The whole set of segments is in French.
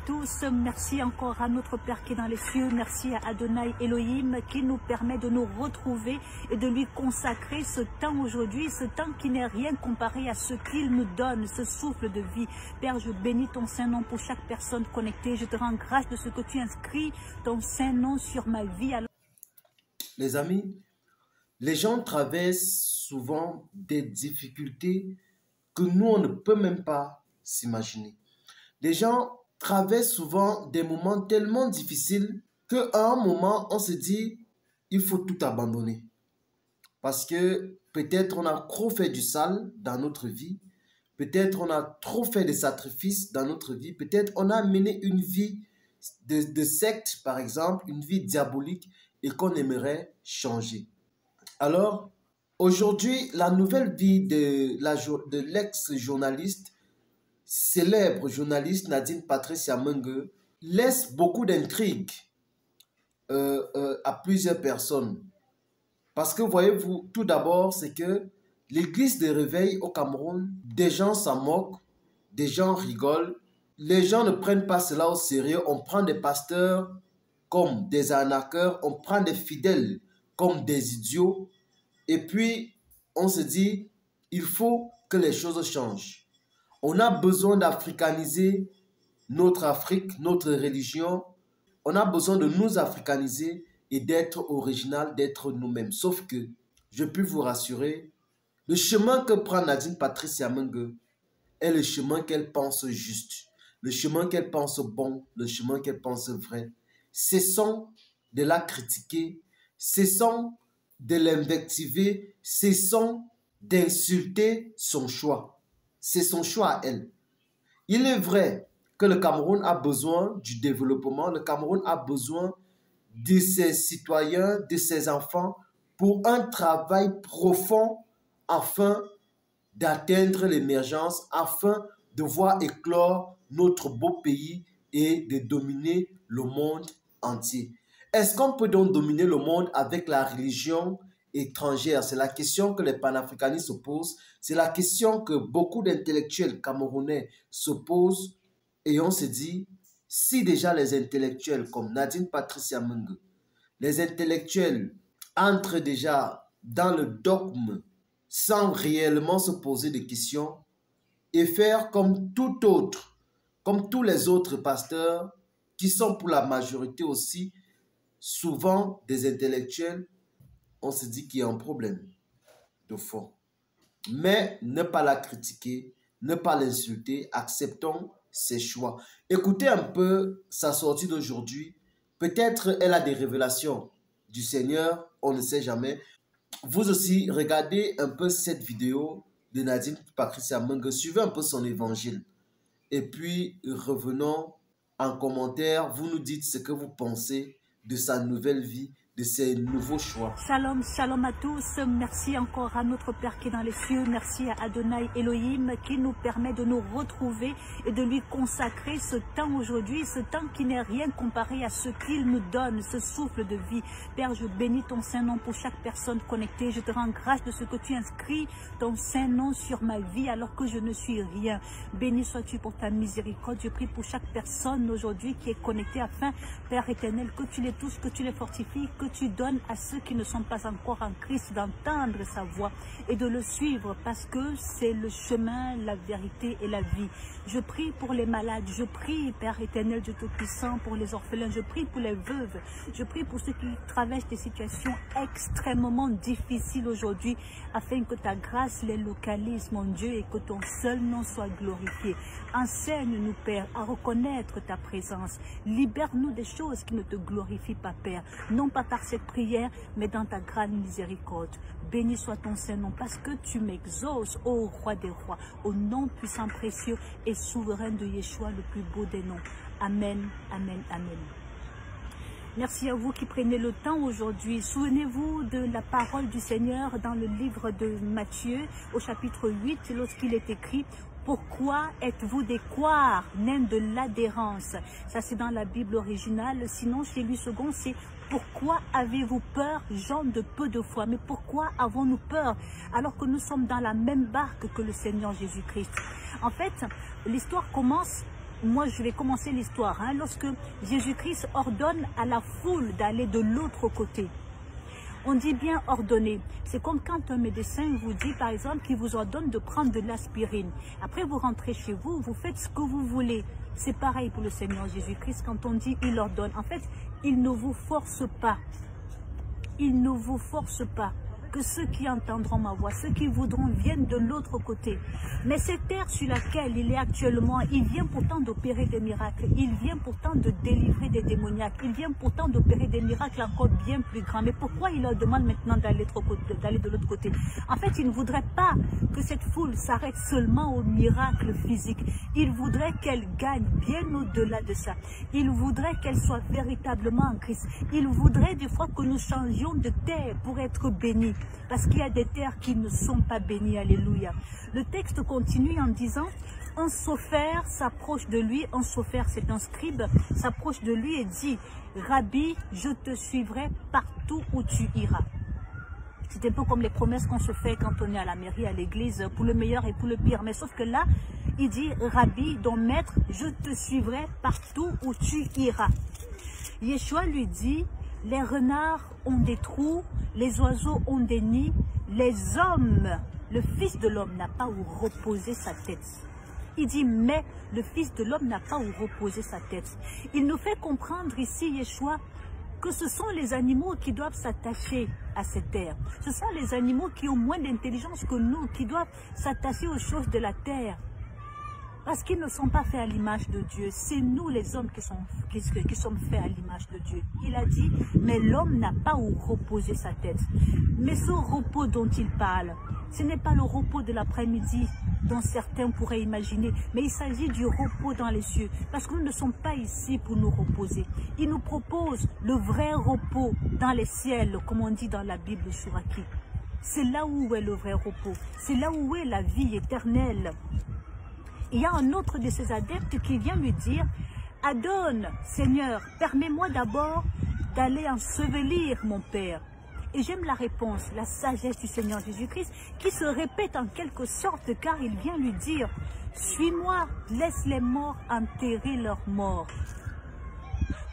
tous, merci encore à notre Père qui est dans les cieux, merci à Adonai Elohim qui nous permet de nous retrouver et de lui consacrer ce temps aujourd'hui, ce temps qui n'est rien comparé à ce qu'il nous donne, ce souffle de vie. Père, je bénis ton Saint-Nom pour chaque personne connectée, je te rends grâce de ce que tu inscris ton Saint-Nom sur ma vie. Les amis, les gens traversent souvent des difficultés que nous, on ne peut même pas s'imaginer. Les gens traversent souvent des moments tellement difficiles qu'à un moment, on se dit, il faut tout abandonner. Parce que peut-être on a trop fait du sale dans notre vie, peut-être on a trop fait de sacrifices dans notre vie, peut-être on a mené une vie de secte, par exemple, une vie diabolique et qu'on aimerait changer. Alors, aujourd'hui, la nouvelle vie de l'ex-journaliste, célèbre journaliste Nadine Patricia Mbengue, laisse beaucoup d'intrigues à plusieurs personnes. Parce que voyez-vous, tout d'abord, c'est que l'église de réveil au Cameroun, des gens s'en moquent, des gens rigolent, les gens ne prennent pas cela au sérieux, on prend des pasteurs comme des arnaqueurs, on prend des fidèles comme des idiots, et puis on se dit, il faut que les choses changent. On a besoin d'africaniser notre Afrique, notre religion. On a besoin de nous africaniser et d'être original, d'être nous-mêmes. Sauf que, je peux vous rassurer, le chemin que prend Nadine Patricia Mbengue est le chemin qu'elle pense juste, le chemin qu'elle pense bon, le chemin qu'elle pense vrai. Cessons de la critiquer, cessons de l'invectiver, cessons d'insulter son choix. C'est son choix à elle. Il est vrai que le Cameroun a besoin du développement, le Cameroun a besoin de ses citoyens, de ses enfants pour un travail profond afin d'atteindre l'émergence, afin de voir éclore notre beau pays et de dominer le monde entier. Est-ce qu'on peut donc dominer le monde avec la religion étrangère? C'est la question que les panafricanistes se posent. C'est la question que beaucoup d'intellectuels camerounais se posent. Et on se dit, si déjà les intellectuels comme Nadine Patricia Mbengue, les intellectuels entrent déjà dans le dogme sans réellement se poser de questions et faire comme tout autre, comme tous les autres pasteurs qui sont pour la majorité aussi souvent des intellectuels, on se dit qu'il y a un problème de fond. Mais ne pas la critiquer, ne pas l'insulter, acceptons ses choix. Écoutez un peu sa sortie d'aujourd'hui. Peut-être elle a des révélations du Seigneur, on ne sait jamais. Vous aussi, regardez un peu cette vidéo de Nadine Patricia Mbengue, suivez un peu son évangile. Et puis, revenons en commentaire, vous nous dites ce que vous pensez de sa nouvelle vie, de ses nouveaux choix. Shalom, shalom à tous. Merci encore à notre Père qui est dans les cieux. Merci à Adonai Elohim qui nous permet de nous retrouver et de lui consacrer ce temps aujourd'hui, ce temps qui n'est rien comparé à ce qu'il nous donne, ce souffle de vie. Père, je bénis ton Saint-Nom pour chaque personne connectée. Je te rends grâce de ce que tu inscris ton Saint-Nom sur ma vie alors que je ne suis rien. Béni sois-tu pour ta miséricorde. Je prie pour chaque personne aujourd'hui qui est connectée afin, Père éternel, que tu les touches, que tu les fortifies, que tu donnes à ceux qui ne sont pas encore en Christ d'entendre sa voix et de le suivre parce que c'est le chemin, la vérité et la vie. Je prie pour les malades, je prie, Père éternel, Dieu Tout-Puissant, pour les orphelins, je prie pour les veuves, je prie pour ceux qui traversent des situations extrêmement difficiles aujourd'hui afin que ta grâce les localise, mon Dieu, et que ton seul nom soit glorifié. Enseigne-nous, Père, à reconnaître ta présence. Libère-nous des choses qui ne te glorifient pas, Père, non pas par cette prière, mais dans ta grande miséricorde. Béni soit ton Saint-Nom, parce que tu m'exauces, ô Roi des rois, au nom puissant, précieux et souverain de Yeshua, le plus beau des noms. Amen, amen, amen. Merci à vous qui prenez le temps aujourd'hui. Souvenez-vous de la parole du Seigneur dans le livre de Matthieu, au chapitre 8, lorsqu'il est écrit « Pourquoi êtes-vous des couards, nains de l'adhérence ?» Ça, c'est dans la Bible originale. Sinon, chez lui second, c'est « Pourquoi avez-vous peur, gens de peu de foi ?» Mais pourquoi avons-nous peur alors que nous sommes dans la même barque que le Seigneur Jésus-Christ? En fait, l'histoire commence moi je vais commencer l'histoire, hein, lorsque Jésus-Christ ordonne à la foule d'aller de l'autre côté. On dit bien ordonner. C'est comme quand un médecin vous dit, par exemple, qu'il vous ordonne de prendre de l'aspirine. Après, vous rentrez chez vous, vous faites ce que vous voulez. C'est pareil pour le Seigneur Jésus-Christ. Quand on dit il ordonne, en fait, il ne vous force pas. Il ne vous force pas. Que ceux qui entendront ma voix, ceux qui voudront, viennent de l'autre côté. Mais cette terre sur laquelle il est actuellement, il vient pourtant d'opérer des miracles. Il vient pourtant de délivrer des démoniaques. Il vient pourtant d'opérer des miracles encore bien plus grands. Mais pourquoi il leur demande maintenant d'aller de l'autre côté? En fait, il ne voudrait pas que cette foule s'arrête seulement aux miracles physiques. Il voudrait qu'elle gagne bien au-delà de ça. Il voudrait qu'elle soit véritablement en Christ. Il voudrait des fois que nous changions de terre pour être bénis. Parce qu'il y a des terres qui ne sont pas bénies, alléluia. Le texte continue en disant, un sophère s'approche de lui, un sophère c'est un scribe, s'approche de lui et dit, Rabbi, je te suivrai partout où tu iras. C'est un peu comme les promesses qu'on se fait quand on est à la mairie, à l'église, pour le meilleur et pour le pire. Mais sauf que là, il dit, Rabbi, donc maître, je te suivrai partout où tu iras. Yeshua lui dit, les renards ont des trous, les oiseaux ont des nids, les hommes, le Fils de l'homme n'a pas où reposer sa tête. Il dit, mais le Fils de l'homme n'a pas où reposer sa tête. Il nous fait comprendre ici, Yeshua, que ce sont les animaux qui doivent s'attacher à cette terre. Ce sont les animaux qui ont moins d'intelligence que nous, qui doivent s'attacher aux choses de la terre. Parce qu'ils ne sont pas faits à l'image de Dieu. C'est nous les hommes qui sommes faits à l'image de Dieu. Il a dit, mais l'homme n'a pas où reposer sa tête. Mais ce repos dont il parle, ce n'est pas le repos de l'après-midi dont certains pourraient imaginer, mais il s'agit du repos dans les cieux. Parce que nous ne sommes pas ici pour nous reposer. Il nous propose le vrai repos dans les ciels, comme on dit dans la Bible Shuraki. C'est là où est le vrai repos. C'est là où est la vie éternelle. Il y a un autre de ses adeptes qui vient lui dire, Adonne, Seigneur, permets-moi d'abord d'aller ensevelir mon Père. Et j'aime la réponse, la sagesse du Seigneur Jésus-Christ, qui se répète en quelque sorte, car il vient lui dire, suis-moi, laisse les morts enterrer leurs morts.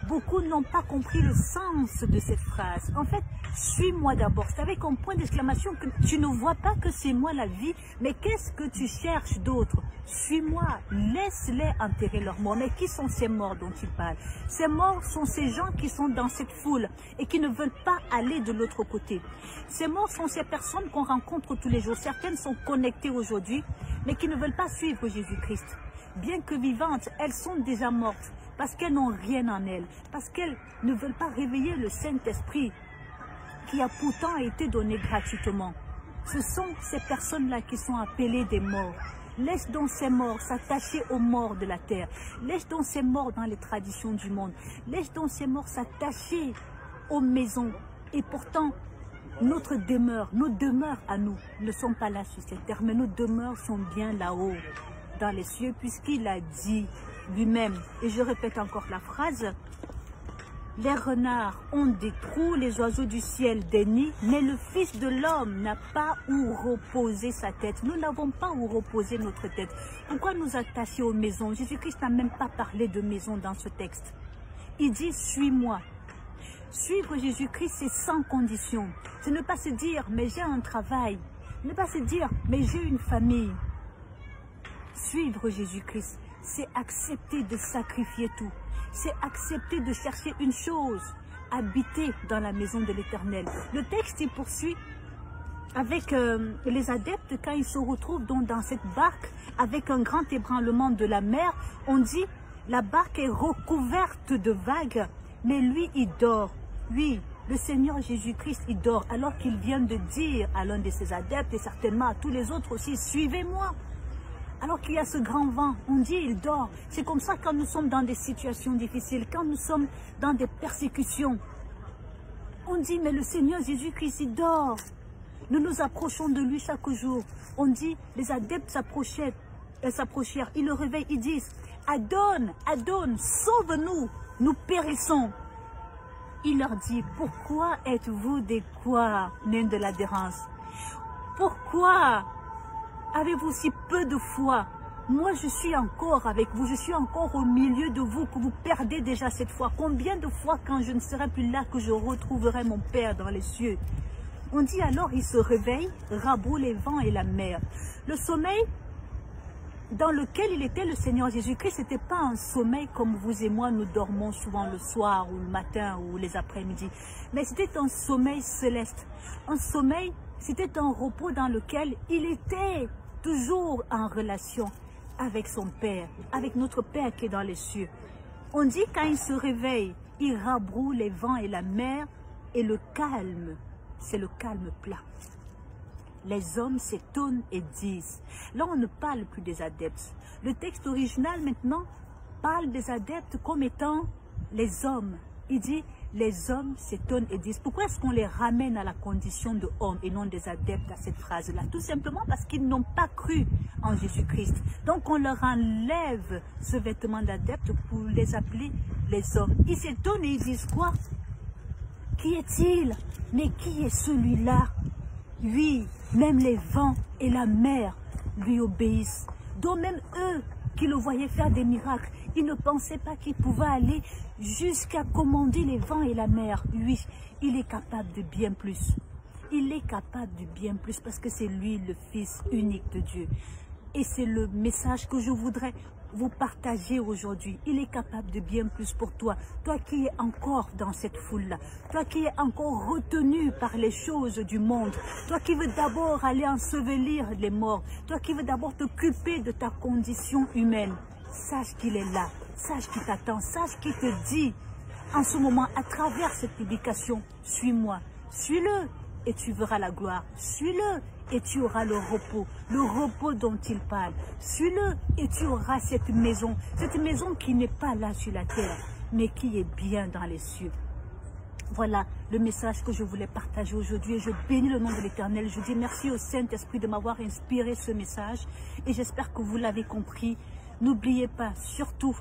Beaucoup n'ont pas compris le sens de cette phrase. En fait, suis-moi d'abord. C'est avec un point d'exclamation que tu ne vois pas que c'est moi la vie, mais qu'est-ce que tu cherches d'autre? Suis-moi, laisse-les enterrer leurs morts. Mais qui sont ces morts dont il parle? Ces morts sont ces gens qui sont dans cette foule et qui ne veulent pas aller de l'autre côté. Ces morts sont ces personnes qu'on rencontre tous les jours. Certaines sont connectées aujourd'hui, mais qui ne veulent pas suivre Jésus-Christ. Bien que vivantes, elles sont déjà mortes. Parce qu'elles n'ont rien en elles, parce qu'elles ne veulent pas réveiller le Saint-Esprit qui a pourtant été donné gratuitement. Ce sont ces personnes-là qui sont appelées des morts. Laisse donc ces morts s'attacher aux morts de la terre. Laisse donc ces morts dans les traditions du monde. Laisse donc ces morts s'attacher aux maisons. Et pourtant, notre demeure, nos demeures à nous ne sont pas là sur cette terre, mais nos demeures sont bien là-haut, dans les cieux, puisqu'il a dit lui-même, et je répète encore la phrase, les renards ont des trous, les oiseaux du ciel des nids, mais le Fils de l'homme n'a pas où reposer sa tête. Nous n'avons pas où reposer notre tête. Pourquoi nous attacher aux maisons? Jésus-Christ n'a même pas parlé de maison dans ce texte. Il dit, suis-moi. Suivre Jésus-Christ, c'est sans condition. C'est ne pas se dire, mais j'ai un travail. Ne pas se dire, mais j'ai une famille. Suivre Jésus-Christ, c'est accepter de sacrifier tout. C'est accepter de chercher une chose, habiter dans la maison de l'Éternel. Le texte, il poursuit avec les adeptes quand ils se retrouvent donc dans cette barque avec un grand ébranlement de la mer. On dit, la barque est recouverte de vagues, mais lui, il dort. Oui, le Seigneur Jésus-Christ, il dort, alors qu'il vient de dire à l'un de ses adeptes et certainement à tous les autres aussi, suivez-moi. Alors qu'il y a ce grand vent, on dit il dort. C'est comme ça quand nous sommes dans des situations difficiles, quand nous sommes dans des persécutions. On dit mais le Seigneur Jésus-Christ, il dort. Nous nous approchons de lui chaque jour. On dit, les adeptes s'approchèrent, ils le réveillent, ils disent, Adonne, Adonne, sauve-nous, nous périssons. Il leur dit, pourquoi êtes-vous des quoi, nains de l'adhérence? Pourquoi avez-vous si peu de foi? Moi, je suis encore avec vous, je suis encore au milieu de vous, que vous perdez déjà cette fois. Combien de fois, quand je ne serai plus là, que je retrouverai mon Père dans les cieux? On dit alors, il se réveille, raboute les vents et la mer. Le sommeil dans lequel il était le Seigneur Jésus-Christ, ce n'était pas un sommeil comme vous et moi, nous dormons souvent le soir ou le matin ou les après-midi. Mais c'était un sommeil céleste. Un sommeil, c'était un repos dans lequel il était toujours en relation avec son Père, avec notre Père qui est dans les cieux. On dit quand il se réveille, il rabroue les vents et la mer et le calme, c'est le calme plat. Les hommes s'étonnent et disent, là on ne parle plus des adeptes. Le texte original maintenant parle des adeptes comme étant les hommes. Il dit, les hommes s'étonnent et disent, pourquoi est-ce qu'on les ramène à la condition de hommes et non des adeptes à cette phrase-là? Tout simplement parce qu'ils n'ont pas cru en Jésus-Christ. Donc on leur enlève ce vêtement d'adepte pour les appeler les hommes. Ils s'étonnent et ils disent quoi? Qui est-il? Mais qui est celui-là? Oui, même les vents et la mer lui obéissent. Donc même eux qui le voyaient faire des miracles, ils ne pensaient pas qu'il pouvait aller jusqu'à commander les vents et la mer. Oui, il est capable de bien plus. Il est capable de bien plus parce que c'est lui le Fils unique de Dieu. Et c'est le message que je voudrais vous partager aujourd'hui. Il est capable de bien plus pour toi. Toi qui es encore dans cette foule-là. Toi qui es encore retenu par les choses du monde. Toi qui veux d'abord aller ensevelir les morts. Toi qui veux d'abord t'occuper de ta condition humaine. Sache qu'il est là. Sache qu'il t'attend. Sache qu'il te dit en ce moment, à travers cette publication, suis-moi. Suis-le et tu verras la gloire. Suis-le et tu auras le repos dont il parle. Suis-le et tu auras cette maison qui n'est pas là sur la terre, mais qui est bien dans les cieux. Voilà le message que je voulais partager aujourd'hui et je bénis le nom de l'Éternel. Je dis merci au Saint-Esprit de m'avoir inspiré ce message et j'espère que vous l'avez compris. N'oubliez pas, surtout,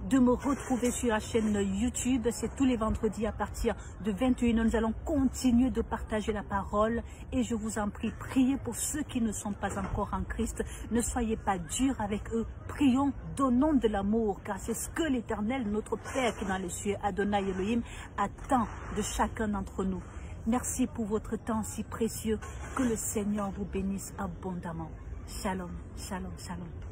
de me retrouver sur la chaîne YouTube. C'est tous les vendredis à partir de 21h. Nous allons continuer de partager la parole et je vous en prie, priez pour ceux qui ne sont pas encore en Christ. Ne soyez pas durs avec eux. Prions, donnons de l'amour car c'est ce que l'Éternel, notre Père qui est dans les cieux, Adonai Elohim, attend de chacun d'entre nous. Merci pour votre temps si précieux. Que le Seigneur vous bénisse abondamment. Shalom, shalom, shalom.